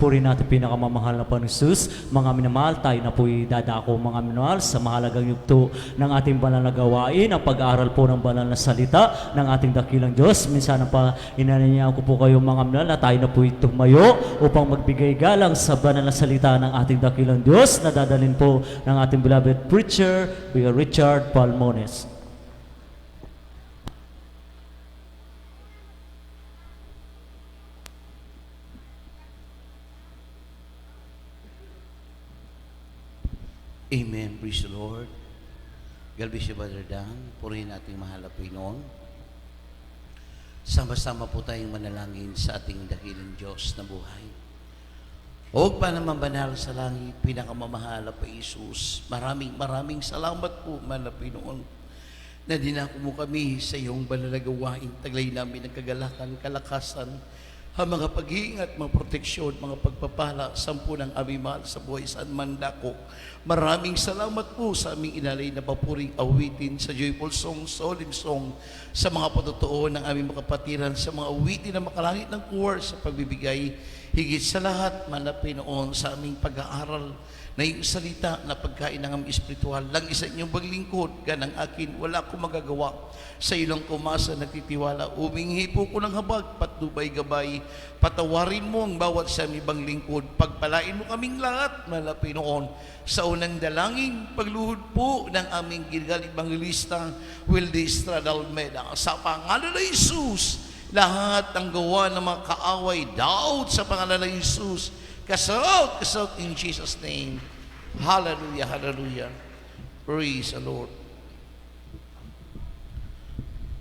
puri natin pinakamamahal na Panginoon Jesus. Mga minamahal, tayo na po'y dadako mga minamahal sa mahalagang yugto ng ating banal na gawain, ang pag-aaral po ng banal na salita ng ating dakilang Diyos. Minsan pa inananyaan ko po kayo mga minamahal na tayo na po'y tumayo upang magbigay galang sa banal na salita ng ating dakilang Diyos na dadalhin po ng ating beloved preacher, Richard Palmones. Amen. Praise the Lord. God bless you, Brother Dan. Purihin nating mahal na Panginoon. Sama-sama po tayong manalangin sa ating dakilang Diyos na buhay. O pa naman banal sa langit, pinakamamahal na Jesus. Maraming salamat po, mahal na Panginoon, na dinako mo kami sa iyong banal na gawain. Taglay namin ng kagalakan, kalakasan, ang mga pag-iingat, mga proteksyon, mga pagpapala, sampu ng aming mahal sa buhay saan man dako. Maraming salamat po sa aming inalay na papuring awitin, sa joyful song, solemn song, sa mga patotoo ng aming mga kapatiran, sa mga awitin na makalangit ng kuwar sa pagbibigay. Higit sa lahat, manapin noon sa aming pag-aaral na yung salita na pagkain ng aming espiritual. Lang isa inyong paglingkod, ganang akin, wala akong magagawa. Sa iyo lang kumasa, nagtitiwala. Uminghi po ko ng habag, patnubay gabay. Patawarin mo ang bawat sa aming ibang lingkod. Pagpalain mo kaming lahat, malapin noon. Sa unang dalangin, pagluhod po ng aming ginagal evangelista, Wildy Estrada Almeida. Sa pangalan ng Jesus, lahat ng gawa ng mga kaaway, daot sa pangalan ng Jesus, kasot in Jesus' name. Hallelujah, hallelujah. Praise the Lord.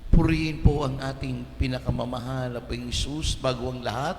Purihin po ang ating pinakamamahal na Panginoong Jesus bago ang lahat.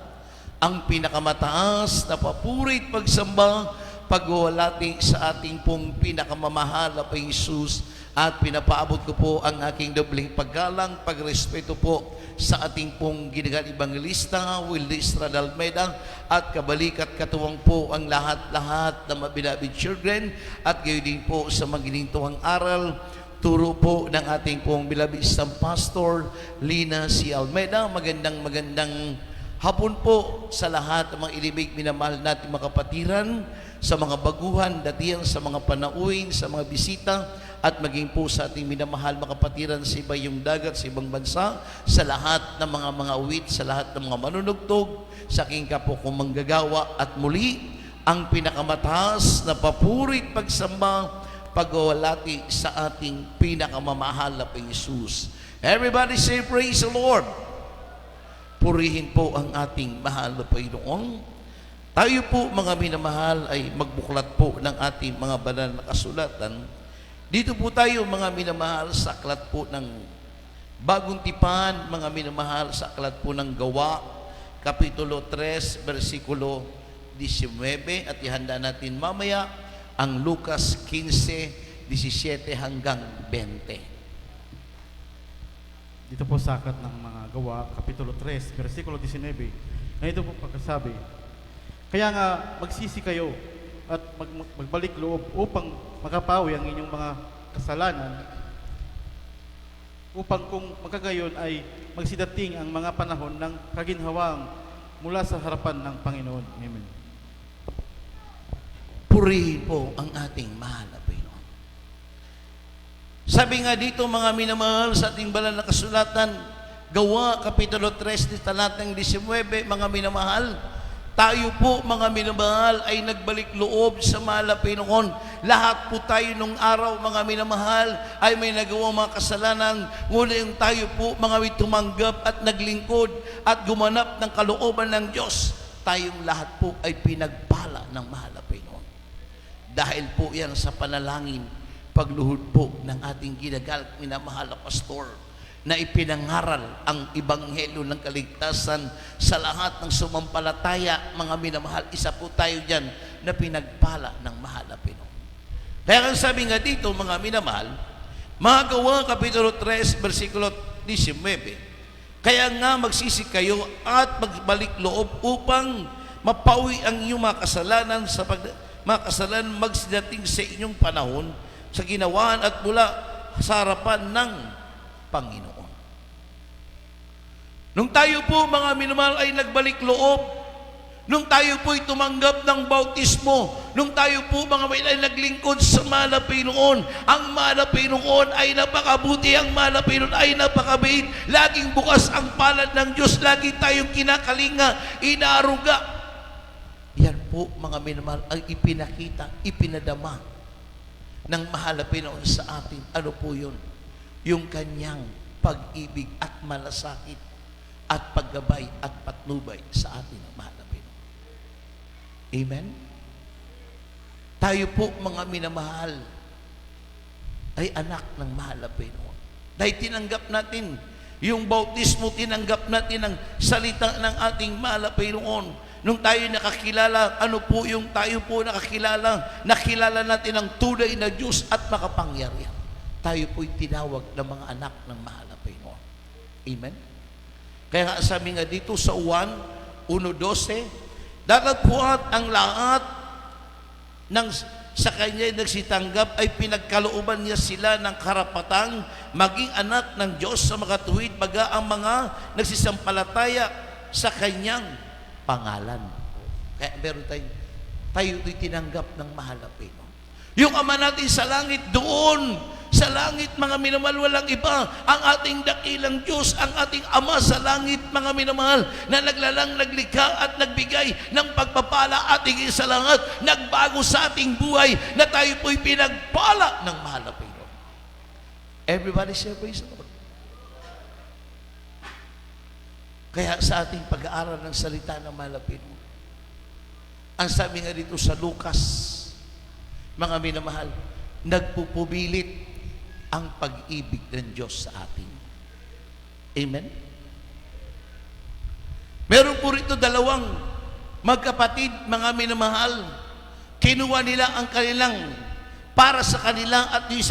Ang pinakamataas na papurit pagsamba, pagwalati sa ating pong pinakamamahal na Panginoong Jesus. At pinapaabot ko po ang aking dobling paggalang, pagrespeto po sa ating pong ginagal evangelista, Wildy Estrada Almeida, at kabalikat katuwang po ang lahat-lahat ng mga children, at gayon din po sa maginintuang aral, turo po ng ating pong beloved isang pastor, Lina C. Almeida. Magandang hapon po sa lahat ng mga ilibig minamahal natin mga kapatiran, sa mga baguhan, datihan, sa mga panauhin, sa mga bisita, at maging po sa ating minamahal mga kapatiran sa iba yung dagat, sa ibang bansa, sa lahat ng mga awit, sa lahat ng mga manunugtog, sa aking kapo kong manggagawa, at muli, ang pinakamataas na papurit pagsamba, pagwalati sa ating pinakamamahal na Panginoon Jesus. Everybody say, praise the Lord. Purihin po ang ating mahal na Panginoon. Tayo po mga minamahal ay magbuklat po ng ating mga banal na kasulatan. Dito po tayo mga minamahal sa aklat po ng Bagong Tipan, mga minamahal sa aklat po ng Gawa, Kapitulo 3, versikulo 19, at ihanda natin mamaya ang Lucas 15, 17 hanggang 20. Dito po sa aklat ng mga Gawa, Kapitulo 3, versikulo 19, na ito po pagkasabi, kaya nga magsisi kayo at magbalik loob upang makapawi ang inyong mga kasalanan, upang kung magkagayon ay magsidating ang mga panahon ng kaginhawang mula sa harapan ng Panginoon. Amen. Purihin po ang ating mahal na Panginoon. Sabi nga dito mga minamahal sa ating banal na kasulatan, Gawa, Kapitulo 3, talatang 19, mga minamahal, tayo po mga minamahal ay nagbalik loob sa mahal na Panginoon. Lahat po tayo nung araw mga minamahal ay may nagawang mga kasalanan. Ngunit tayo po mga tumanggap at naglingkod at gumanap ng kalooban ng Diyos. Tayong lahat po ay pinagpala ng mahal na Panginoon. Dahil po yan sa panalangin, pagluhod po ng ating ginagal, minamahal na pastor, na ipinangaral ang ebanghelyo ng kaligtasan sa lahat ng sumampalataya, mga minamahal. Isa po tayo dyan na pinagpala ng mahal na Panginoon. Kaya ang sabi nga dito, mga minamahal, mga Gawa, Kapitulo 3, versikulo 19, kaya nga magsisi kayo at magbalik loob upang mapawi ang inyong mga kasalanan sa mga kasalanan magsidating sa inyong panahon sa ginawahan at mula sa harapan ng Panginoon. Nung tayo po mga minamahal ay nagbalik loob Nung tayo po'y tumanggap ng bautismo, nung tayo po mga ay naglingkod sa mahal na Panginoon, ang mahal na Panginoon ay napakabuti, ang mahal na Panginoon ay napakabait, laging bukas ang palad ng Diyos, lagi tayong kinakalinga, inaaruga. Yan po mga minamahal ang ipinakita, ipinadama ng mahal na Panginoon sa atin. Ano po yun? Yung kanyang pag-ibig at malasakit at paggabay at patnubay sa atin ng mahal na Panginoon. Amen? Tayo po mga minamahal ay anak ng mahal na Panginoon. Dahil tinanggap natin yung bautismo, tinanggap natin ang salita ng ating mahal na Panginoon. Nung tayo nakakilala, ano po yung tayo po nakilala natin ang tunay na Diyos at makapangyarihan. Tayo po'y tinawag ng mga anak ng mahal na Panginoon. Amen? Kaya nga sabi nga dito sa 1:12, datapwat ang lahat ng sa kanya nagsitanggap ay pinagkalooban niya sila ng karapatang maging anak ng Diyos sa makatuwid, baga ang mga nagsisampalataya sa kanyang pangalan. Kaya meron tayo tinanggap ng mahal na Panginoon. Yung Ama natin sa langit, doon sa langit, mga minamahal, walang iba. Ang ating dakilang Diyos, ang ating Ama sa langit, mga minamahal, na naglalang, naglikha at nagbigay ng pagpapala ating isa lahat, nagbago sa ating buhay, na tayo po'y pinagpala ng mahal na Panginoon. Everybody say praise the Lord. Kaya sa ating pag-aaral ng salita ng mahal na Panginoon, ang sabi nga dito sa Lucas, mga minamahal, nagpupubilit ang pag-ibig ng Diyos sa atin. Amen? Meron po rito dalawang magkapatid, mga minamahal. Kinuha nila ang kanilang para sa kanila at yung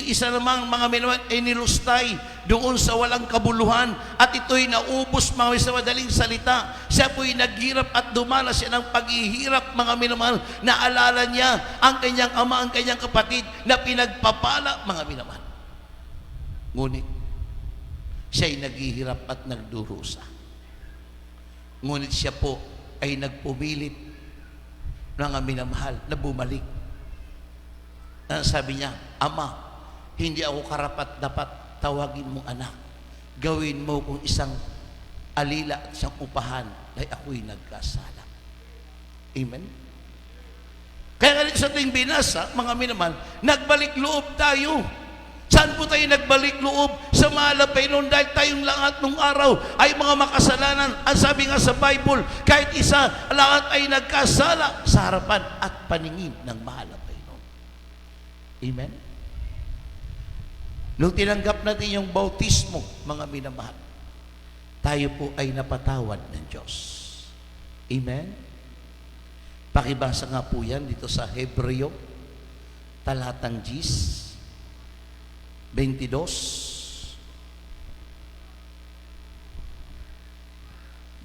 isa namang mga minamahal ay nilustay doon sa walang kabuluhan at ito'y naubos, mga sa madaling salita. Siya po'y naghirap at dumanas siya ng paghihirap, mga minamahal. Naalala niya ang kanyang ama, ang kanyang kapatid na pinagpapala, mga minamahal. Ngunit siya'y naghihirap at nagdurusa. Ngunit siya po ay nagpumilit, mga minamahal, na bumalik. Sabi niya, Ama, hindi ako karapat dapat tawagin mong anak. Gawin mo kung isang alila at isang upahan dahil ako'y nagkasala. Amen? Kaya sa ating binasa, mga minamahal, nagbalik loob tayo. Saan po tayo nagbalik loob? Sa mahal na Panginoon, dahil tayong lahat nung araw ay mga makasalanan. Ang sabi nga sa Bible, kahit isa, lahat ay nagkasala sa harapan at paningin ng mahal na Panginoon. Amen? Nung tinanggap natin yung bautismo, mga minamahal, tayo po ay napatawad ng Diyos. Amen? Pakibasa nga po yan dito sa Hebreo, talatang 22.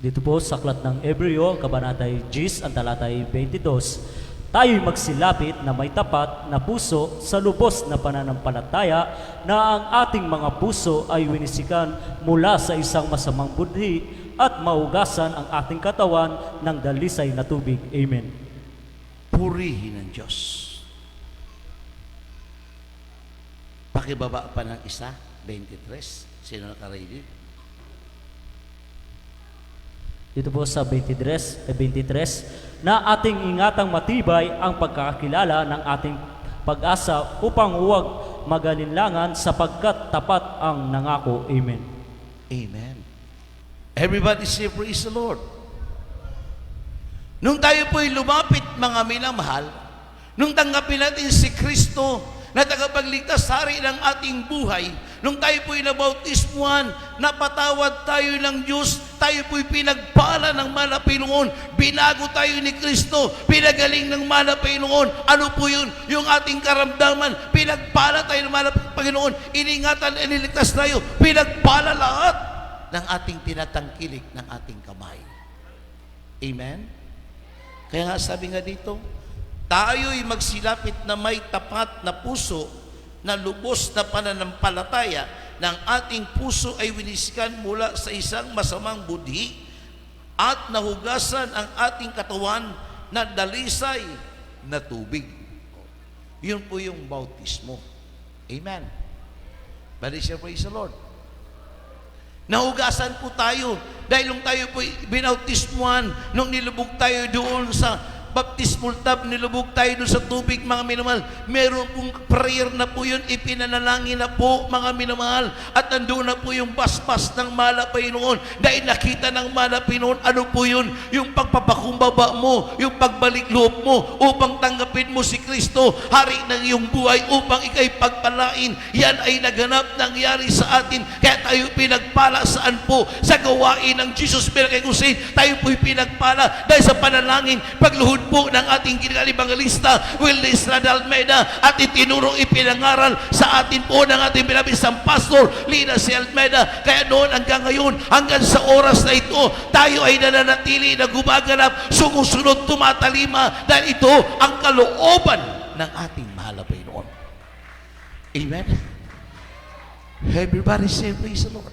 Dito po sa aklat ng Hebreo, kabanatay 10, ang talatay 22, tayo'y magsilapit na may tapat na puso sa lubos na pananampalataya na ang ating mga puso ay winisikan mula sa isang masamang budhi at maugasan ang ating katawan ng dalisay na tubig. Amen. Purihin ng Diyos. Pakibaba pa ng isa, 23. Sino naka-ready? Dito po sa 23, na ating ingatang matibay ang pagkakakilala ng ating pag-asa upang huwag magalinlangan sapagkat tapat ang nangako. Amen. Amen. Everybody say praise the Lord. Nung tayo po'y lumapit, mga minamahal, nung tanggapin natin si Kristo na tagapagligtas hari ng ating buhay, nung tayo po'y nabautismuhan, napatawad tayo ng Diyos, tayo po'y pinagpala ng mahal na Panginoon, binago tayo ni Kristo, pinagaling ng mahal na Panginoon. Ano po yun? Yung ating karamdaman, pinagpala tayo ng mahal na Panginoon, iningatan, iniligtas tayo, pinagpala lahat ng ating tinatangkilik ng ating kamay. Amen? Kaya nga sabi nga dito, tayo'y magsilapit na may tapat na puso na lubos na pananampalataya ng ating puso ay winisikan mula sa isang masamang budhi at nahugasan ang ating katawan na dalisay na tubig. Yun po yung bautismo. Amen. Praise the Lord. Nahugasan po tayo dahil nung tayo po binautismuhan, nung nilubog tayo doon sa baptismal tub, nilubog tayo doon sa tubig, mga minamahal. Meron pong prayer na po yun, ipinanalangin na po, mga minamahal. At nandoon na po yung basbas ng malapay noon. Dahil nakita ng malapay noon, ano po yun? Yung pagpapakumbaba mo, yung pagbalik loob mo, upang tanggapin mo si Kristo, hari ng iyong buhay, upang ikay pagpalain. Yan ay naganap, nangyari sa atin. Kaya tayo pinagpala saan po? Sa gawain ng Jesus Pinakaikusin. Tayo po'y pinagpala dahil sa panalangin, pagluhod po ng ating kinalibangalista Willis Radalmeda at itinurong ipinangaral sa atin po ng ating pinabisang pastor Lina C. Almeda. Kaya noon hanggang ngayon, hanggang sa oras na ito, tayo ay nananatili na gumaganap, sumusunod, tumatalima dahil ito ang kalooban ng ating mahal na Panginoon. Amen. Everybody say praise the Lord.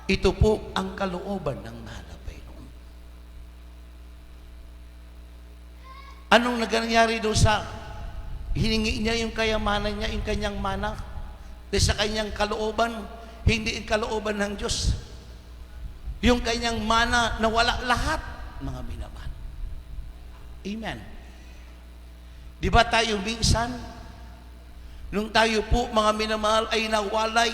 Ito po ang kalooban ng mahal na Panginoon. Anong nangyari doon sa hiningi niya yung kayamanan niya, yung kanyang mana? Dahil sa kanyang kalooban, hindi yung kalooban ng Diyos. Yung kanyang mana na wala lahat, mga minamahal. Amen. Di ba tayo minsan, nung tayo po, mga minamahal, ay nawalay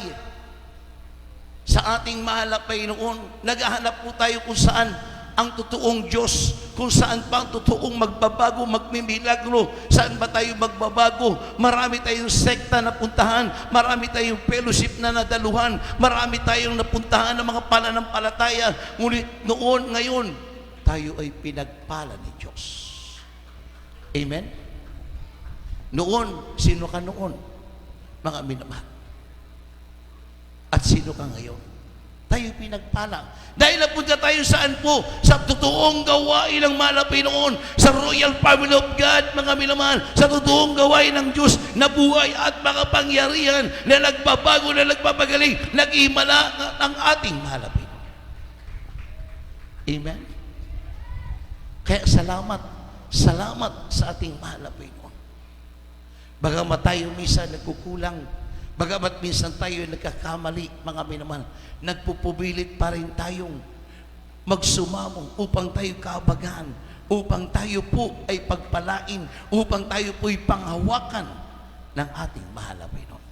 sa ating mahal na Panginoon, naghahanap po tayo kung saan ang totoong Diyos, kung saan pa ang totoong magbabago, magmimilagro, saan ba tayo magbabago? Marami tayong sekta na puntahan, marami tayong fellowship na nadaluhan, marami tayong napuntahan ng mga pananampalataya. Ngunit noon, ngayon, tayo ay pinagpala ni Diyos. Amen? Noon, sino ka noon? Mga minamahal. At sino ka ngayon? Tayo pinagpala. Dahil napunta tayo saan po? Sa totoong gawain ng malapay noon. Sa royal family of God, mga minamahal. Sa totoong gawain ng Diyos na buhay at mga pangyarihan na nagbabago, na nagpapagaling, nag-imala ng ating malapay noon. Amen? Kaya salamat. Salamat sa ating malapay noon. Bagamat tayo minsan nagkukulang, bagamat minsan tayo ay nagkakamali, mga minamahal, nagpupubilit pa rin tayong magsumamong upang tayo kaabagahan, upang tayo po ay pagpalain, upang tayo po ay panghawakan ng ating mahal na Panginoon.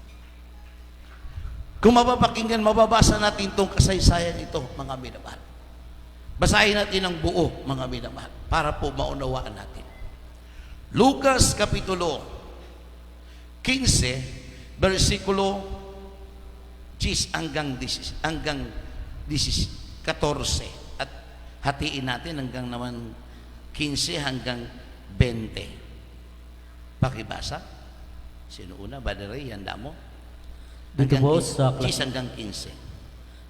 Kung mapapakinggan, mababasa natin itong kasaysayan ito, mga minamahal. Basahin natin ang buo, mga minamahal, para po maunawaan natin. Lucas Kapitulo 15, versikulo 10 hanggang 14. At hatiin natin hanggang naman 15 hanggang 20. Pakibasa. Sino una? Brother Ray, handa mo? Dito po sa 10 hanggang 15.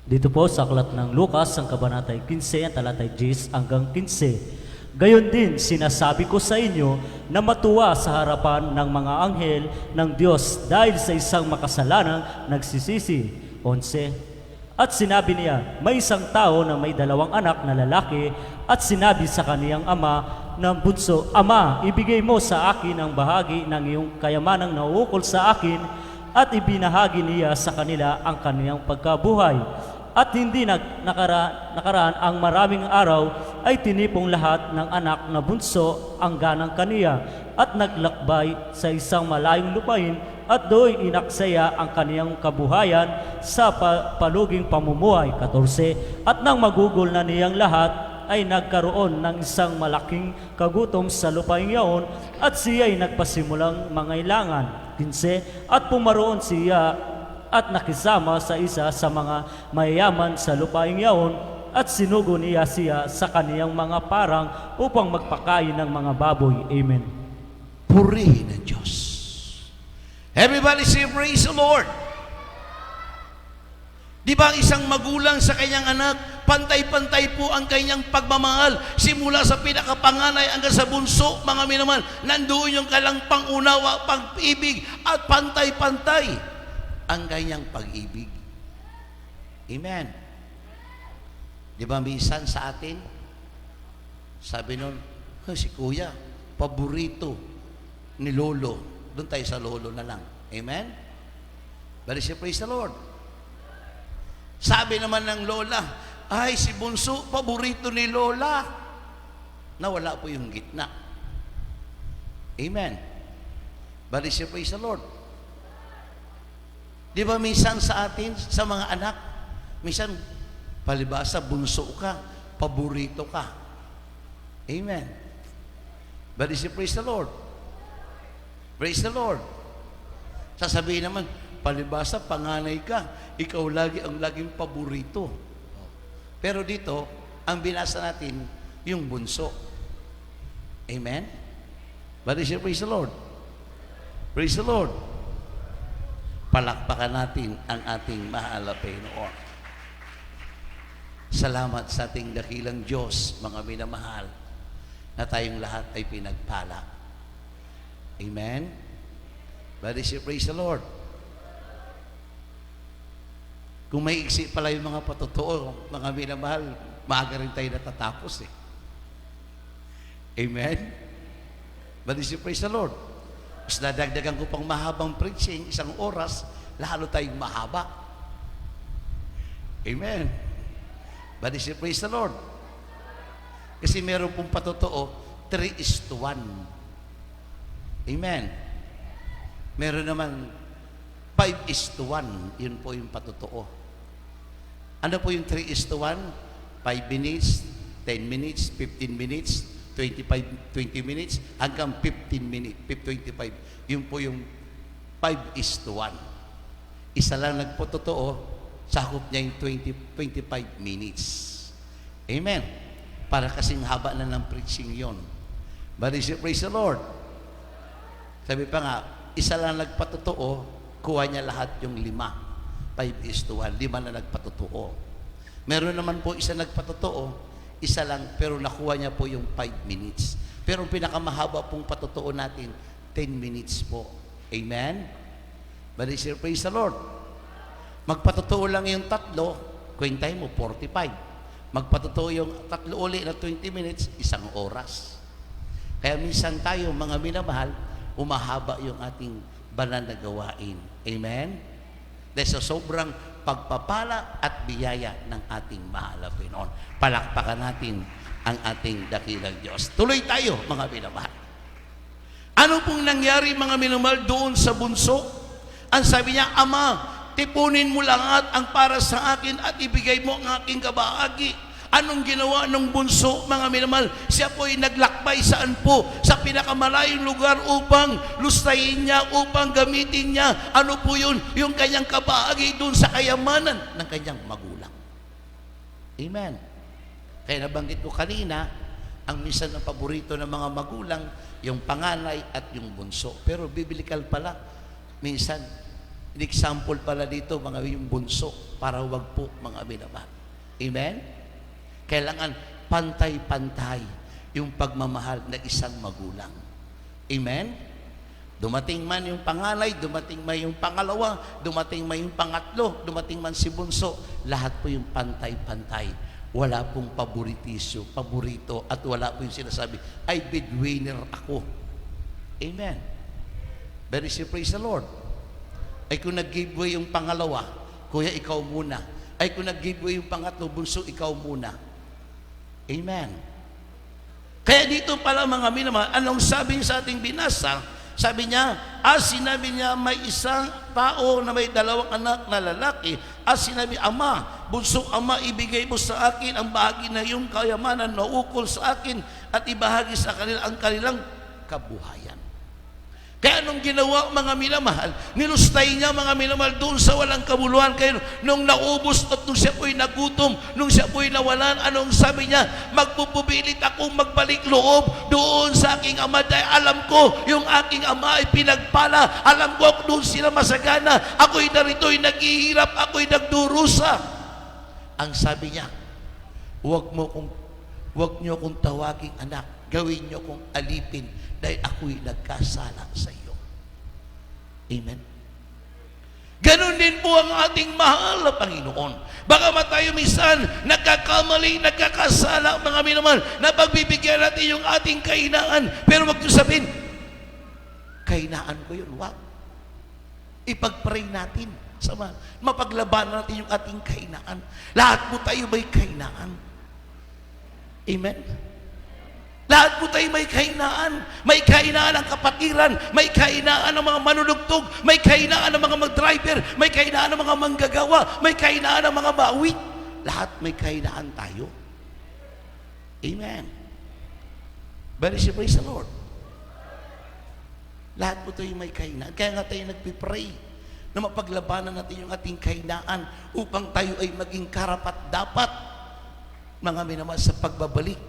Dito po sa aklat ng Lucas, ang kabanatay 15, ang talatay 10 hanggang 15. Gayon din, sinasabi ko sa inyo na matuwa sa harapan ng mga anghel ng Diyos dahil sa isang makasalanang nagsisisi. 11. At sinabi niya, may isang tao na may 2 anak na lalaki at sinabi sa kaniyang ama ng bunso, Ama, ibigay mo sa akin ang bahagi ng iyong kayamanang nauukol sa akin, at ibinahagi niya sa kanila ang kaniyang pagkabuhay. At hindi nakaraan ang maraming araw ay tinipong lahat ng anak na bunso ang ganang kaniya at naglakbay sa isang malayong lupain at do'y inaksaya ang kaniyang kabuhayan sa paluging pamumuhay. 14. At nang magugol na niyang lahat ay nagkaroon ng isang malaking kagutom sa lupaing yaon at siya'y nagpasimulang mangailangan. 15. At pumaroon siya at nakisama sa isa sa mga mayayaman sa lupaing yaon at sinugo niya siya sa kaniyang mga parang upang magpakain ng mga baboy. Amen. Purihin ang Diyos. Everybody say praise the Lord. Di ba ang isang magulang sa kanyang anak, pantay-pantay po ang kanyang pagmamahal simula sa pinakapanganay hanggang sa bunso, mga minamahal. Nandoon yung kalang pangunawa, pag-ibig at pantay-pantay ang kanyang pag-ibig. Amen. Di ba minsan sa atin, sabi nun, si kuya, paborito ni lolo. Doon tayo sa lolo na lang. Amen? But praise the Lord. Sabi naman ng lola, ay si bunso, paborito ni lola. Nawala po yung gitna. Amen? But praise the Lord. Di ba minsan sa atin, sa mga anak, minsan, palibasa, bunso ka, paborito ka. Amen. But praise the Lord. Praise the Lord. Sasabihin naman, palibasa, panganay ka, ikaw lagi ang laging paborito. Pero dito, ang binasa natin, yung bunso. Amen? But praise the Lord. Praise the Lord. Palakpakan natin ang ating mahal na Panginoon. Salamat sa ating dakilang Diyos, mga minamahal, na tayong lahat ay pinagpala. Amen? But praise the Lord. Kung may iksi pala yung mga patotoo, mga minamahal, maaga rin tayo natatapos eh. Amen? But praise the Lord. Mas nadagdagan ko pang mahabang preaching, 1 oras, lalo tayong mahaba. Amen. But praise the Lord. Kasi meron pong patotoo, 3:1. Amen. Meron naman 5:1. Yun po yung patotoo. Ano po yung 3:1? 5 minutes, 10 minutes, 15 minutes, 20 minutes, hanggang 15 minutes, 25. Yun po yung 5:1. Isa lang nagpototoo, sakop niya yung 25 minutes. Amen. Para kasing haba na ng preaching yon. But praise the Lord. Sabi pa nga, isa lang nagpatotoo, kuha niya lahat yung 5. 5:1. 5 na nagpatotoo. Meron naman po isa nagpatotoo, isa lang, pero nakuha niya po yung 5 minutes. Pero ang pinakamahaba pong patotoo natin, 10 minutes po. Amen? But praise the Lord. Magpatotoo lang yung 3, kwentahin mo, 45. Magpatotoo yung 3 uli na 20 minutes, 1 oras. Kaya minsan tayo, mga minamahal, umahaba yung ating banal na gawain. Amen? Dahil sa sobrang pagpapala at biyaya ng ating mahal na Panginoon. Palakpakan natin ang ating dakilang Diyos. Tuloy tayo, mga minamahal. Ano pong nangyari, mga minamahal, doon sa bunso? Ang sabi niya, Ama, tipunin mo lahat ang para sa akin at ibigay mo ang aking kabahagi. Anong ginawa ng bunso, mga minamahal? Siya po ay naglakbay saan po? Sa pinakamalayong lugar upang lustayin niya, upang gamitin niya. Ano po yun? Yung kanyang kabahagi doon sa kayamanan ng kanyang magulang. Amen. Kaya nabanggit ko kanina, ang minsan ng paborito ng mga magulang, yung panganay at yung bunso. Pero biblical pala, minsan, example pala dito, mga yung bunso, para wag po, mga minamahal. Amen? Kailangan pantay-pantay yung pagmamahal ng isang magulang. Amen? Dumating man yung panganay, dumating man yung pangalawa, dumating man yung pangatlo, dumating man si bunso, lahat po yung pantay-pantay. Wala pong paborito, at wala po yung sinasabi, ay breadwinner ako. Amen? Very praise the Lord. Ay kung nag-giveaway yung pangalawa, kuya, ikaw muna. Ay kung nag-giveaway yung pangatlo, bunso, ikaw muna. Amen. Kaya dito pala, mga minamahal, anong sabi sa ating binasa? Sabi niya, sinabi niya, may isang tao na may 2 anak na lalaki, sinabi, Ama, bunso, Ama, ibigay mo sa akin ang bahagi na yung kayamanan na ukol sa akin at ibahagi sa kanila ang kanilang kabuhayan. Kaya anong ginawa, mga minamahal? Nilustay niya, mga minamahal, doon sa walang kabuluhan. Kaya nung naubos at nung siya po'y nagutom, nung siya po'y nawalan, anong sabi niya? Magpupubilit akong magbalik loob doon sa aking ama dahil alam ko yung aking ama ay pinagpala. Alam ko doon sila masagana. Ako'y narito'y naghihirap, ako'y nagdurusa. Ang sabi niya, huwag niyo kong tawaging anak, gawin niyo kong alipin dahil ako'y nagkasala sa iyo. Amen. Ganon din po ang ating mahal na Panginoon. Baka tayo minsan nagkakamali, nagkakasala, mga minamahal, na pagbibigyan natin yung ating kahinaan. Pero wag niyo sabihin, kahinaan ko yun. Wag. Ipag-pray natin. Sama, mapaglabanan natin yung ating kahinaan. Lahat po tayo may kahinaan. Amen? Lahat po tayo may kahinaan. May kahinaan ang kapatiran, may kahinaan ng mga manunugtog, may kahinaan ng mga mag-driver, may kahinaan ng mga manggagawa, may kahinaan ng mga bawit. Lahat may kahinaan tayo. Amen. Praise the Lord. Lahat po tayo may kahinaan. Kaya nga tayo nagpipray na mapaglabanan natin yung ating kahinaan upang tayo ay maging karapat-dapat, mga minamahal, sa pagbabalik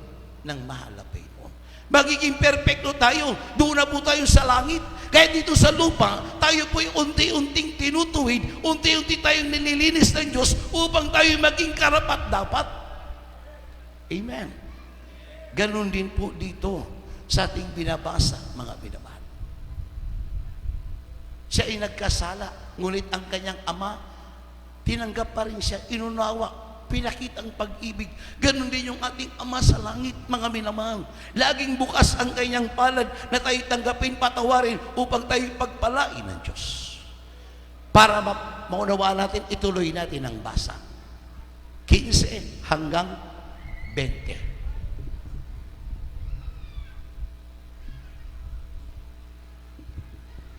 ng mahal na Panginoon. Magiging perfecto tayo. Doon na po tayo sa langit. Kaya dito sa lupa, tayo po yung unti-unting tinutuwid, unti-unti tayong nililinis ng Diyos upang tayo maging karapat-dapat. Amen. Ganon din po dito sa ating binabasa, mga binabasa. Siya ay nagkasala, ngunit ang kanyang ama, tinanggap pa rin siya, inunawa, pinakita ang pag-ibig. Ganon din yung ating Ama sa langit, mga minamahal. Laging bukas ang kanyang palad na tayo tanggapin, patawarin upang tayo pagpalain ng Diyos. Para maunawaan natin, ituloy natin ang basa. 15 hanggang 20.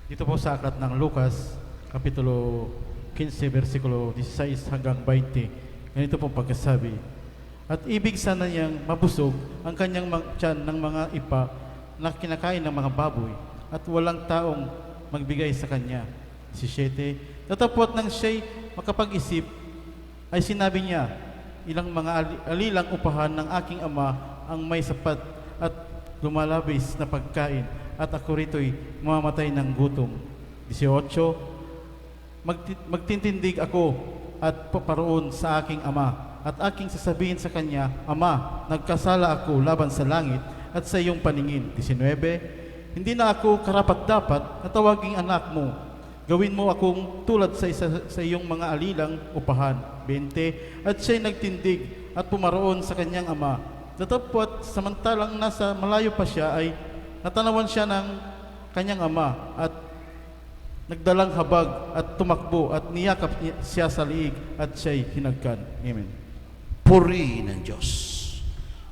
Dito po sa aklat ng Lucas, Kapitulo 15, versikulo 16 hanggang 20. Ganito po pagkasabi, at ibig sana niyang mabusog ang kanyang tiyan ng mga ipa na kinakain ng mga baboy, at walang taong magbigay sa kanya. 17. Tatapot nang siya'y makapag-isip, ay sinabi niya, ilang mga alilang upahan ng aking ama ang may sapat at lumalabis na pagkain, at ako rito'y mamamatay ng gutom. 18. Magtintindig ako at paparoon sa aking ama, at aking sasabihin sa kanya, Ama, nagkasala ako laban sa langit at sa iyong paningin. 19. Hindi na ako karapat-dapat na tawaging anak mo. Gawin mo akong tulad sa iyong mga alilang upahan. 20. At siya'y nagtindig at pumaroon sa kanyang ama. Datapwat samantalang nasa malayo pa siya, ay natanawan siya ng kanyang ama at nagdalang habag at tumakbo at niyakap siya sa liig at siya'y hinagkan. Amen. Purihin ng Diyos.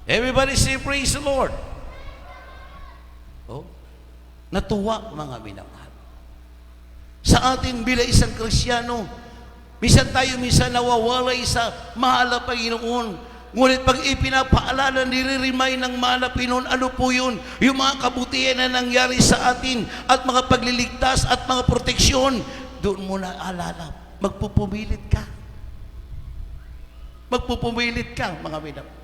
Everybody say, praise the Lord. Oh, natuwa, mga minamahal. Sa atin bilang isang Kristiyano, minsan nawawalay sa mahal na Panginoon. Ngunit pag ipinapaalala, nire-remind ng mahal na Panginoon, ano po yun? Yung mga kabutihan na nangyari sa atin at mga pagliligtas at mga proteksyon, doon mo na alala, magpupumilit ka. Magpupumilit ka, mga minamahal.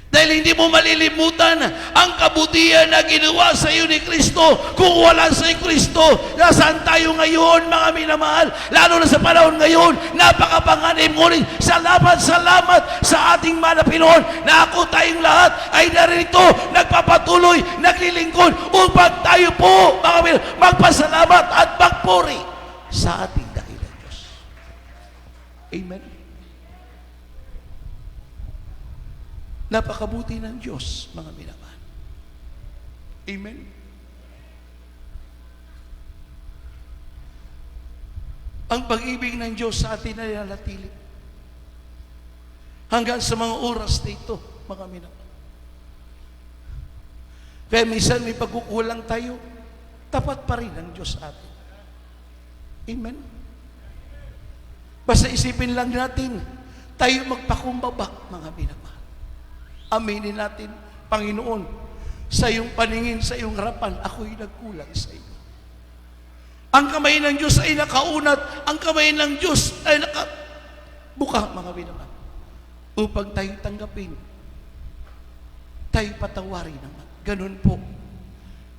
Dahil hindi mo malilimutan ang kabutihan na ginawa sa iyo ni Kristo. Kung wala sa Kristo, nasaan tayo ngayon, mga minamahal? Lalo na sa panahon ngayon, napakapanganib. Ngunit salamat sa ating mahal na Panginoon na ako tayong lahat ay narito, nagpapatuloy, naglilingkod upang tayo po, mga minamahal, magpasalamat at magpuri sa ating dakilang Diyos. Amen. Napakabuti ng Diyos, mga minamahal. Amen. Ang pag-ibig ng Diyos sa atin ay nanatili hanggang sa mga oras na ito, mga minamahal. Kaya minsan may pagkukulang tayo, tapat pa rin ang Diyos sa atin. Amen. Basta isipin lang natin, tayo magpakumbaba, mga minamahal. Aminin natin, Panginoon, sa iyong paningin, sa iyong harapan, ako'y nagkulang sa iyo. Ang kamay ng Diyos ay nakaunat, ang kamay ng Diyos ay nakabuka, mga minamahal, upang tayo tanggapin, tayo patawarin naman. Ganun po,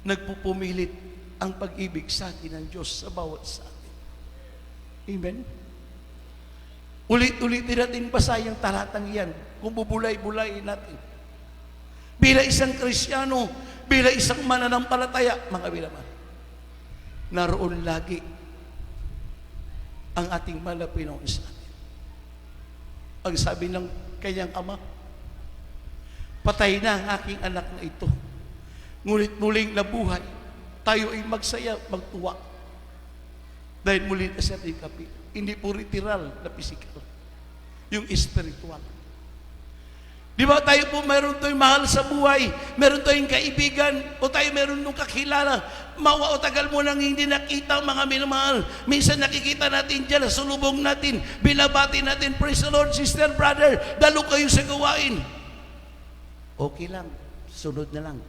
nagpupumilit ang pag-ibig sa atin ng Diyos sa bawat sa atin. Amen? Ulit-ulitin natin basayang talatang yan kung bubulay-bulayin natin. Bila isang Kristiyano, bila isang mananampalataya, mga minamahal, naroon lagi ang ating mahal na Pinoon sa atin. Ang sabi ng kanyang ama, patay na ang aking anak na ito. Ngunit muling nabuhay. Tayo ay magsaya, magtuwa. Dahil muli na siya kapi. Hindi po literal na physical. Yung spiritual. Di ba tayo po meron tayong mahal sa buhay, meron tayong kaibigan, o tayo meron nung kakilala, mawa o tagal mo nang hindi nakita mga minamahal. Minsan nakikita natin dyan, sulubong natin, binabati natin, praise the Lord, sister, brother, dalo kayo sa gawain. Okay lang, sunod na lang.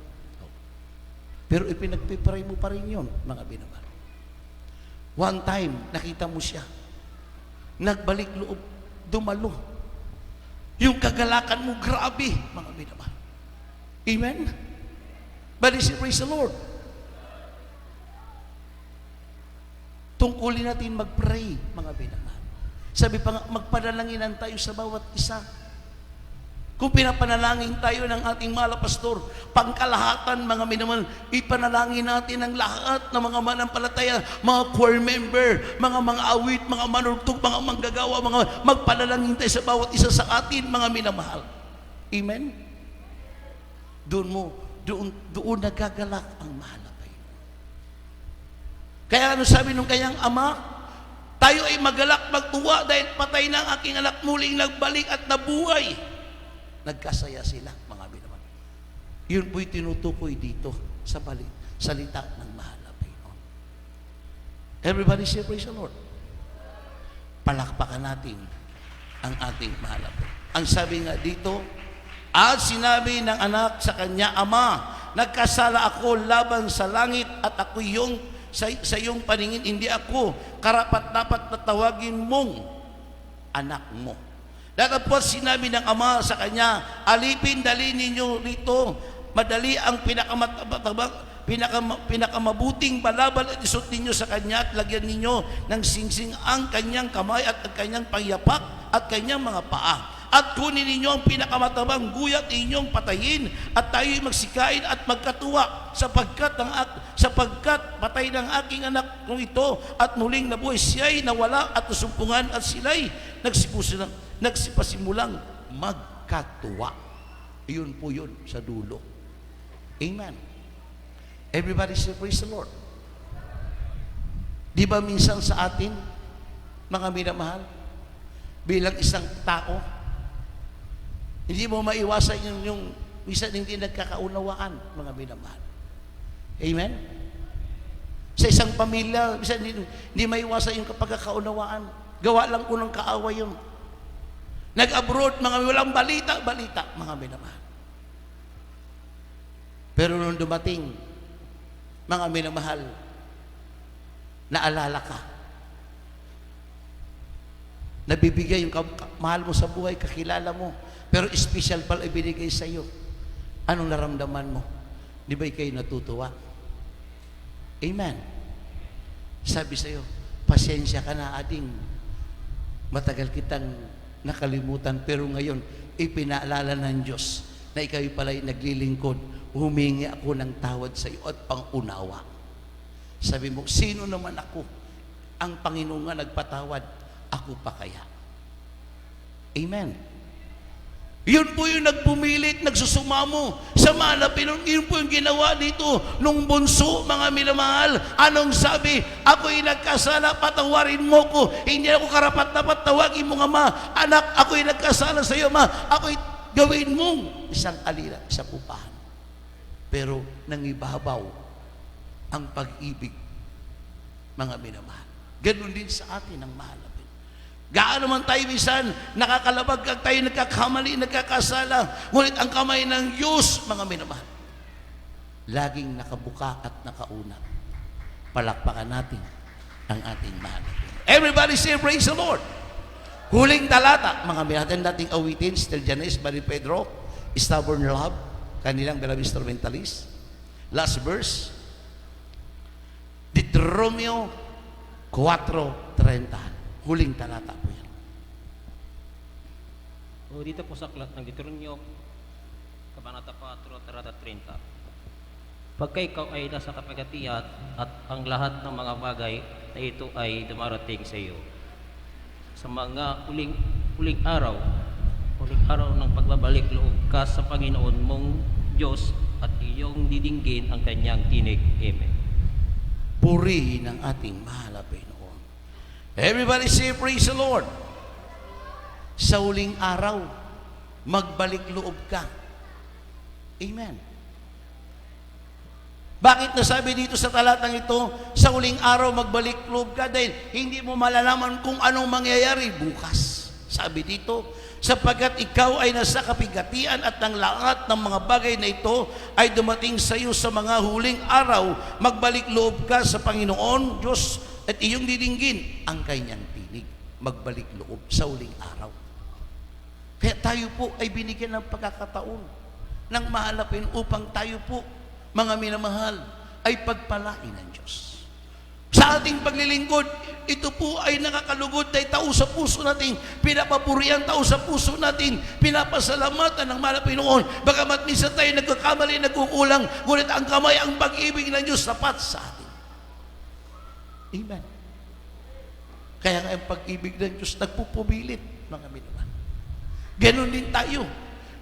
Pero ipinagpipray mo pa rin yun, mga minamahal. One time, nakita mo siya, nagbalik loob, dumalo. Yung kagalakan mo, grabe, mga minamahal. Amen? But praise the Lord. Tungkulin natin mag-pray, mga minamahal. Sabi pa nga, magpanalanginan tayo sa bawat isa. Kung pinapanalangin tayo ng ating mahal na pastor, pangkalahatan, mga minamahal, ipanalangin natin ang lahat ng mga manampalataya, mga choir member, mga awit, mga manurtog, mga manggagawa, mga magpanalangin tayo sa bawat isa sa atin, mga minamahal. Amen? Doon nagagalak ang mahal na Panginoon. Kaya ano sabi nung kanyang ama? Tayo ay magalak, magtuwa dahil patay na ang aking anak, muling nagbalik at nabuhay. Nagkasaya sila, mga minamahal. Yun po'y tinutukoy dito sa salita ng mahal na Panginoon. Everybody say, praise the Lord. Palakpakan natin ang ating mahal na Panginoon. Ang sabi nga dito, at sinabi ng anak sa kanya, Ama, nagkasala ako laban sa langit at ako sa iyong paningin, hindi ako karapat-dapat na tawagin mong anak mo. Datapos sinabi ng ama sa kanya, alipin, dali ninyo rito, madali ang pinakamabuting balabal at isot ninyo sa kanya at lagyan ninyo ng singsing ang kanyang kamay at ang kanyang pangyapak at kanyang mga paa. At kunin ninyo ang pinakamatabang guyat inyong patayin at tayo'y magsikain at magkatuwa sapagkat patay ng aking anak kong ito at muling nabuhay, siya'y nawala at nasumpungan at sila'y nagsipasimulang magkatuwa. Iyon po yun sa dulo. Amen. Everybody say praise the Lord. Di ba minsan sa atin, mga minamahal, bilang isang tao, hindi mo maiwasan yung minsan hindi nagkakaunawaan, mga minamahal. Amen? Sa isang pamilya, minsan hindi maiwasan yung pagkakaunawaan. Gawa lang ko ng kaaway yun. Nag-abroad, mga walang balita, mga minamahal. Pero nung dumating, mga minamahal, naalala ka. Nabibigay yung mahal mo sa buhay, kakilala mo. Pero special pala ibinigay sa iyo. Anong naramdaman mo? Di ba kayo natutuwa? Amen. Sabi sa iyo, pasensya ka na, ading. Matagal kitang nakalimutan, pero ngayon, ipinaalala ng Diyos na ikaw pala'y naglilingkod. Humingi ako ng tawad sa iyo at pangunawa. Sabi mo, sino naman ako? Ang Panginoon nga nagpatawad, ako pa kaya? Amen. Yun po yung nagpumilit, nagsusumamo sa malapin. Yun po yung ginawa dito nung bunso, mga minamahal. Anong sabi? Ako'y nagkasala, patawarin mo ko. Hindi ako karapat-dapat tawagin mo nga, ma. Anak, ako'y nagkasala sa iyo, ma. Ako'y gawin mong isang alila, isang upahan. Pero nangibabaw ang pag-ibig, mga minamahal. Ganun din sa atin ang mahal. Gaano man tayo minsan, nakakalabag kag tayo, nagkakamali, nagkakasala. Ngunit ang kamay ng Diyos, mga minamahal, laging nakabuka at nakauna. Palakpakan natin ang ating mahal. Everybody say, praise the Lord. Huling talata, mga minamahal, nating awitin, Sister Janice, Marie Pedro, Stubborn Love, kanilang beloved instrumentalist. Last verse, Deuteronomio 4:30. Huling talata po yan. O dito po sa aklat ng Deuteronomio, Kabanata 4, Talata 30. Pagka ikaw ay nasa kapagatian at ang lahat ng mga bagay na ito ay dumarating sa iyo, sa mga uling araw ng pagbabalik loob ka sa Panginoon mong Diyos at iyong didinggin ang kanyang tinig. Amen. Purihin ang ating mahal na Panginoon. Everybody say, praise the Lord. Sa huling araw, magbalik loob ka. Amen. Bakit nasabi dito sa talatang ito, sa huling araw magbalik loob ka? Dahil hindi mo malalaman kung anong mangyayari bukas. Sabi dito, sapagkat ikaw ay nasa kapigatian at ang lahat ng mga bagay na ito ay dumating sa iyo sa mga huling araw, magbalik loob ka sa Panginoon Diyos at iyong didinggin ang kanyang tinig. Magbalik loob sa huling araw. Kaya tayo po ay binigyan ng pagkakataon ng mahalapin upang tayo po, mga minamahal, ay pagpalain ng Diyos. Sa ating paglilingkod, ito po ay nakakalugod na tao sa puso natin, pinapapurihan tao sa puso natin, pinapasalamatan ng mahal na Panginoon. Bagamat minsan tayo nagkakamali, nagkukulang, ngunit ang kamay, ang pag-ibig ng Diyos sapat sa atin. Amen. Kaya nga ang pag-ibig ng Diyos nagpupumilit, mga minamahal. Ganon din tayo.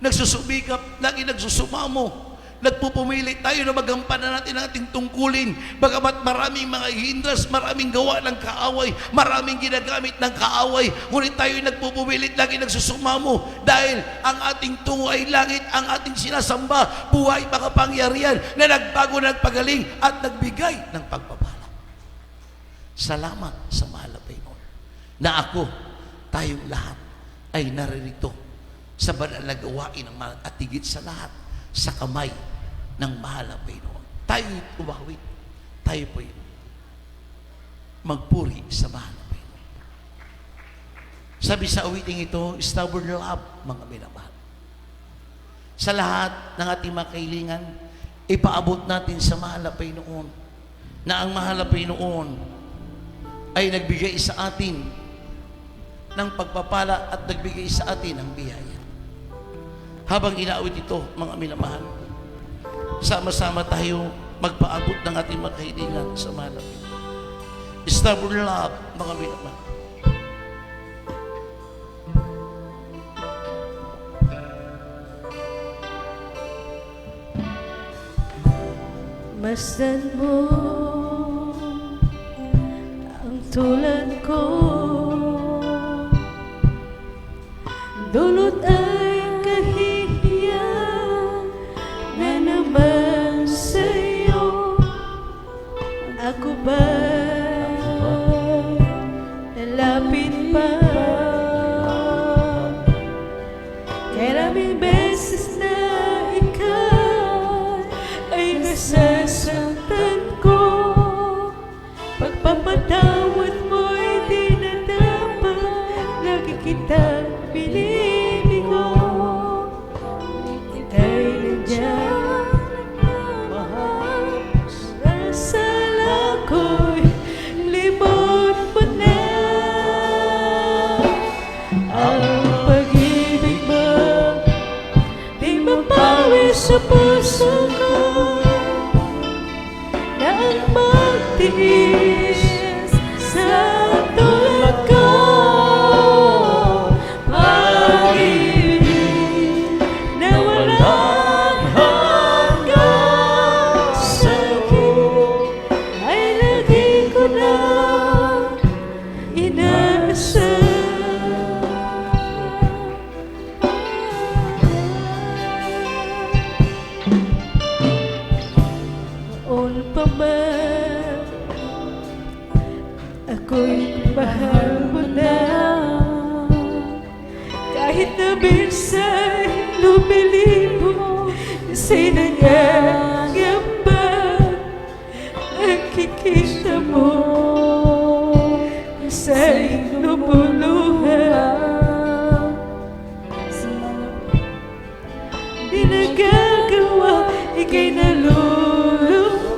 Nagsusumikap, lagi nagsusumamo. Nagpupumilit tayo na magampanan natin ang ating tungkulin. Bagamat maraming mga hindras, maraming gawa ng kaaway, maraming ginagamit ng kaaway, ngunit tayo nagpupumilit, lagi nagsusumamo. Dahil ang ating tungo ay langit, ang ating sinasamba, buhay makapangyarihan na nagbago, nagpagaling at nagbigay ng pagpapala. Salamat sa mahal na Panginoon na ako, tayong lahat ay naririto sa banal na gawain ng mahal at higit sa lahat sa kamay ng mahal na Panginoon. Tayo umawit, tayo po magpuri sa mahal na Panginoon. Sabi sa awiting ito, stubborn love, mga minamahal. Sa lahat ng ating mga kahilingan, ipaabot natin sa mahal na Panginoon na ang mahal na Panginoon ay nagbigay sa atin ng pagpapala at nagbigay sa atin ng biyaya. Habang inaawit ito, mga minamahal, sama-sama tayo magpaabot ng ating mga kahilingan sa mahal na Panginoon. Stubborn love, mga minamahal. Masdan mo ang tulad ko, dulot ay kahihiyan na naman sa'yo. Ako ba lalapit pa? Maraming beses na ikaw ay nasasaktan ko. Pagpapatawad mo'y di na dapat, lagi kitang piniligo. Ika'y nandiyan, mahal, sala ko'y limot mo na. Ang pag-ibig mo di mapawi sa puso ko, na ang magtiis sa tulad ko. Pag-ibig na walang hanggang sa'kin ay lagi ko na inaasal. Noon pa man ako'y mahal mo na, kahit na minsan lumilipot sa'y nangangamba. Nakikita mo sa'y lumuluha, di nagagawa, ika'y nalulumbay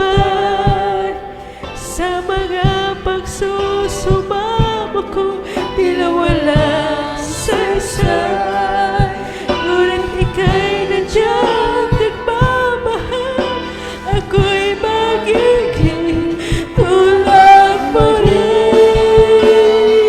sa mga pagsusumamo ko, tila walang saysay. Ngunit ika'y nandiyan, nagmamahal, ako'y magiging tulad mo rin.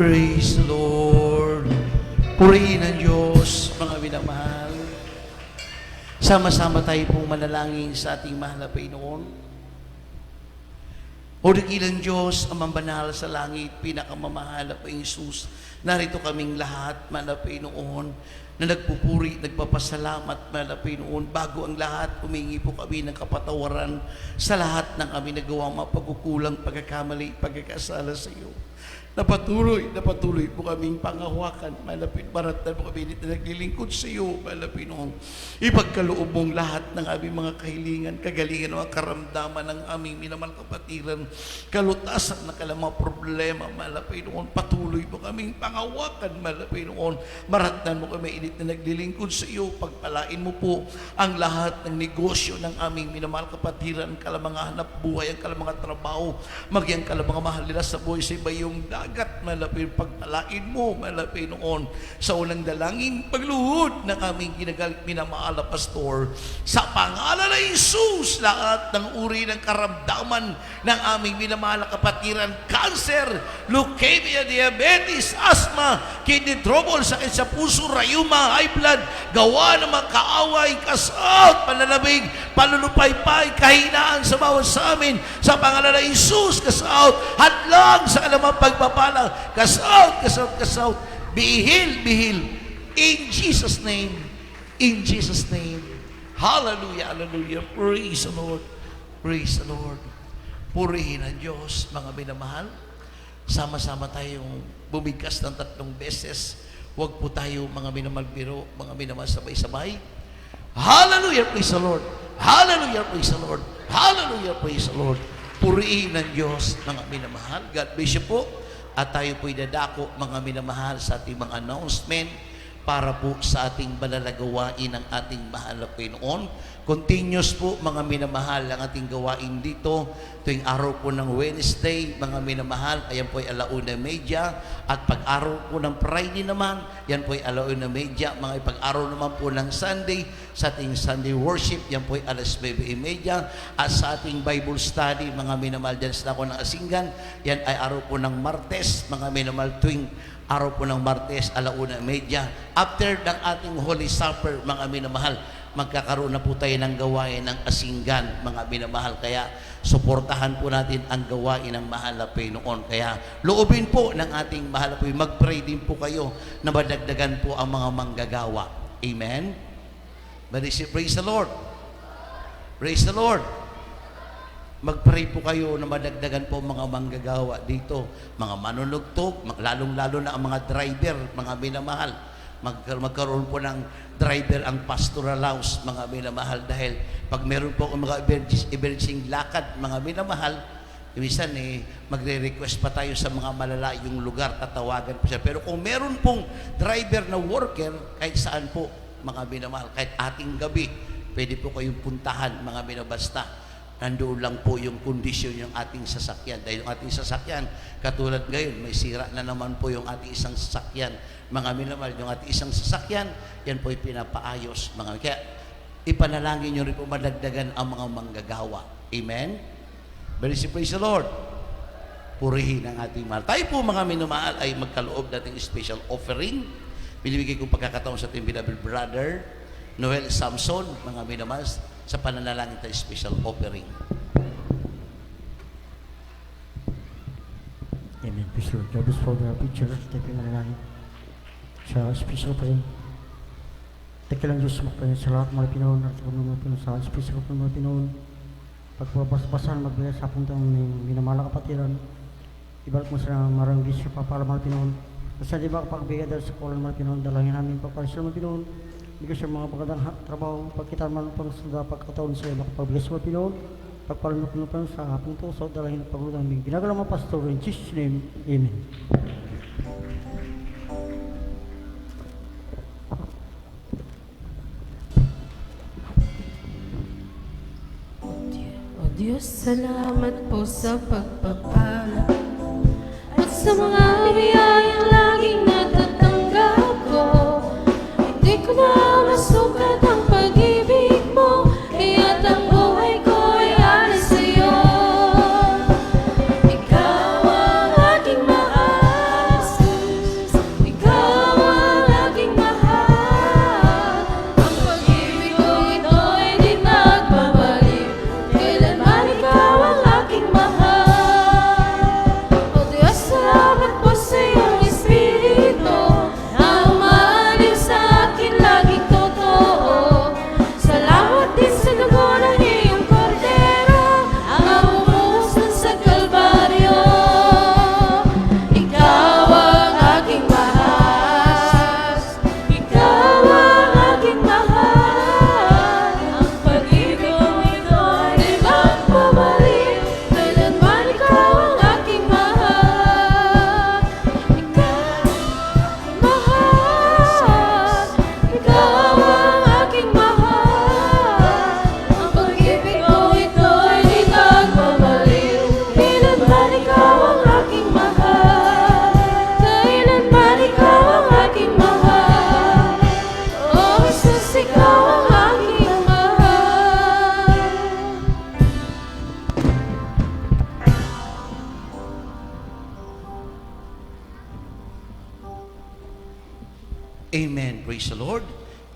Praise the Lord. Purihin ang Diyos, mga minamahal. Sama-sama tayo pong manalangin sa ating mahal na Panginoon. O dakilang Diyos, amang banal sa langit, pinakamamahal na Panginoon Jesus, narito kaming lahat, mahal na Panginoon, na nagpupuri, nagpapasalamat, mahal na Panginoon. Bago ang lahat, humingi po kami ng kapatawaran sa lahat ng kami nagawang mapagkukulang, pagkakamali, pagkakasala sa iyo. Napatuloy po kaming pangahawakan, malapit, maratan po kami dito naglilingkod sa iyo, malapit noong ipagkaloob mong lahat ng aming mga kahilingan, kagalingan, mga karamdaman ng aming minamahal kapatiran, kalutasan na kalamang problema, malapit noon, patuloy po kaming pangahawakan, malapit noon, maratan mo kami init na naglilingkod sa iyo, pagpalain mo po ang lahat ng negosyo ng aming minamahal kapatiran, kalamang hanap buhay, ang kalamang trabaho, magyang kalamang mahal nila sa buhay sa ibayong dagat, malapit pagpalain mo, malapit noon sa unang dalangin pagluhod ng aming ginagalit minamahal na pastor sa pangalan ng Jesus, lahat ng uri ng karamdaman ng aming minamahal na kapatiran, cancer, leukemia, diabetes, asthma, kidney trouble, sakit sa puso, rayuma, high blood, gawa ng mga kaaway, kasout, pananabig, palulupaypay, kahinaan sa bawat sa amin sa pangalan ng Jesus, kasout, hadlang sa alamang pagpapalang, kasout, be healed, in Jesus' name, hallelujah, hallelujah, praise the Lord, purihin ang Diyos, mga minamahal, sama-sama tayong bumigkas ng 3 beses, huwag po tayo mga minamalbiro, mga minamahal sabay-sabay, hallelujah, praise the Lord, hallelujah, praise the Lord, hallelujah, praise the Lord, purihin ang Diyos, mga minamahal. God bless you po. At tayo po'y dadako, mga minamahal, sa ating mga announcement para po sa ating balalagawain ng ating mahal na Panginoon. Continuous po, mga minamahal, ang ating gawain dito tuwing araw po ng Wednesday, mga minamahal, ayan po ay 1:30, at pag-araw po ng Friday naman, yan po ay 1:30, mga pag-araw naman po ng Sunday, sa ating Sunday worship, yan po ay 9:30, at sa ating Bible study, mga minamahal, dyan sa ako ng Asinggan, yan ay araw po ng Martes, mga minamahal, tuwing araw po ng Martes, 1:30, after ng ating Holy Supper, mga minamahal, magkakaroon na po tayo ng gawain ng Asinggan, mga minamahal. Kaya suportahan po natin ang gawain ng mahal na Panginoon. Kaya loobin po ng ating mahal na Panginoon, mag-pray din po kayo na madagdagan po ang mga manggagawa. Amen? Praise the Lord. Praise the Lord. Mag-pray po kayo na madagdagan po mga manggagawa dito, mga manunugtog, lalong-lalo na ang mga driver, mga minamahal. Magkaroon po ng driver ang pastoral house, mga minamahal, dahil pag meron po ang mga emerging lakad, mga minamahal, minsan magre-request pa tayo sa mga malalayong lugar, tatawagan po siya. Pero kung meron pong driver na worker, kahit saan po, mga minamahal, kahit ating gabi, pwede po kayong puntahan, mga minabasta. Nandoon lang po yung kondisyon ng ating sasakyan. Dahil yung ating sasakyan, katulad ngayon, may sira na naman po yung ating isang sasakyan. Mga minamahal, yung ating isang sasakyan, yan po ay pinapaayos. Kaya ipanalangin nyo rin po madagdagan ang mga manggagawa. Amen? Praise the Lord. Purihin ang ating mahal. Tayo po, mga minamahal, ay magkaloob nating special offering. Binibigay kong pagkakataon sa ating beloved brother, Noel Samson, mga minamahal, sa pananalangin tayo special offering. Amen. Praise the Lord. God bless for the picture. Tayo pinanalangin sa special offering. Tayo lang Diyos magpahin sa lahat mga Pinoon at mga Pinoon sa special offering mga Pinoon. Pagpapaspasan, magbigay sa puntang minamahal na kapatiran. Ibarat mo sa maraming bisyo pa para mga Pinoon. Kasi di ba pagbigay dahil sa kulang mga Pinoon, dalangin namin paparin sa mga Pinoon. Bigay sa mga pagkatang trabaho, pagkita man pang sa pagkataon sa makapagbigay sa mga Pinoon, pagpalinok pa sa hapong puso, dalangin at paglutang aming ginagalang mga pastor, in Jesus' name, Amen. O Diyos, salamat po sa pagpapala at sa mga biyayang laging natatanggap ko. Hindi ko na masukat ang pag-ibig mo, kaya't ang buhay ko ay alis sa'yo. Ikaw ang aking mahal, Praise the Lord.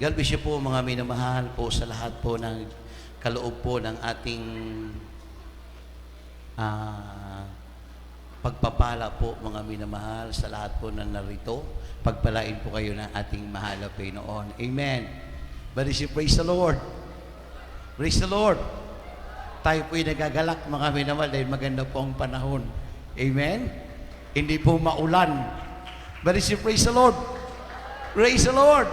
God bless you po mga minamahal po sa lahat po ng kaloob po ng ating pagpapala po mga minamahal sa lahat po na narito. Pagpalain po kayo ng ating mahal na Panginoon. Amen. But is you praise the Lord. Praise the Lord. Tayo po'y nagagalak mga minamahal dahil maganda po ang panahon. Amen. Hindi po maulan. But is you praise the Lord. Praise the Lord.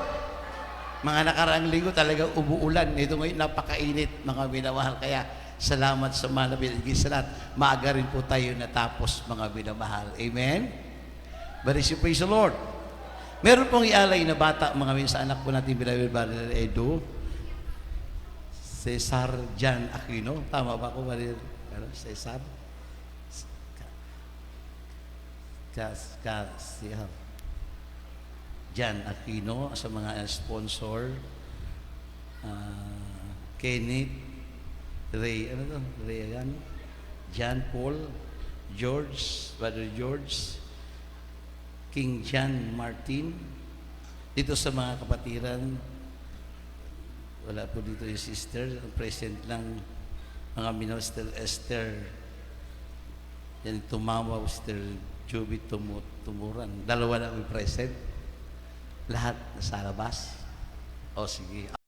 Mga nakaraang linggo talagang umuulan. Ito ngayon napakainit mga minamahal. Kaya salamat sa mahal na binigay sa lahat. Maaga rin po tayo natapos mga minamahal. Amen? But is you praise the Lord. Meron pong ialay na bata mga min sa anak po natin Bilawil Baril Edo. Cesar Jan Aquino. Tama ba ko? Cesar? Jan Aquino sa mga sponsor. Kenneth Ray, John Paul, George, Brother George, King John Martin. Dito sa mga kapatiran, wala po dito yung sister, present lang mga Minister Esther, yan Tumawa, Sister Juby Tumuran. Dalawa lang yung present. Lahat nasa labas. O sige.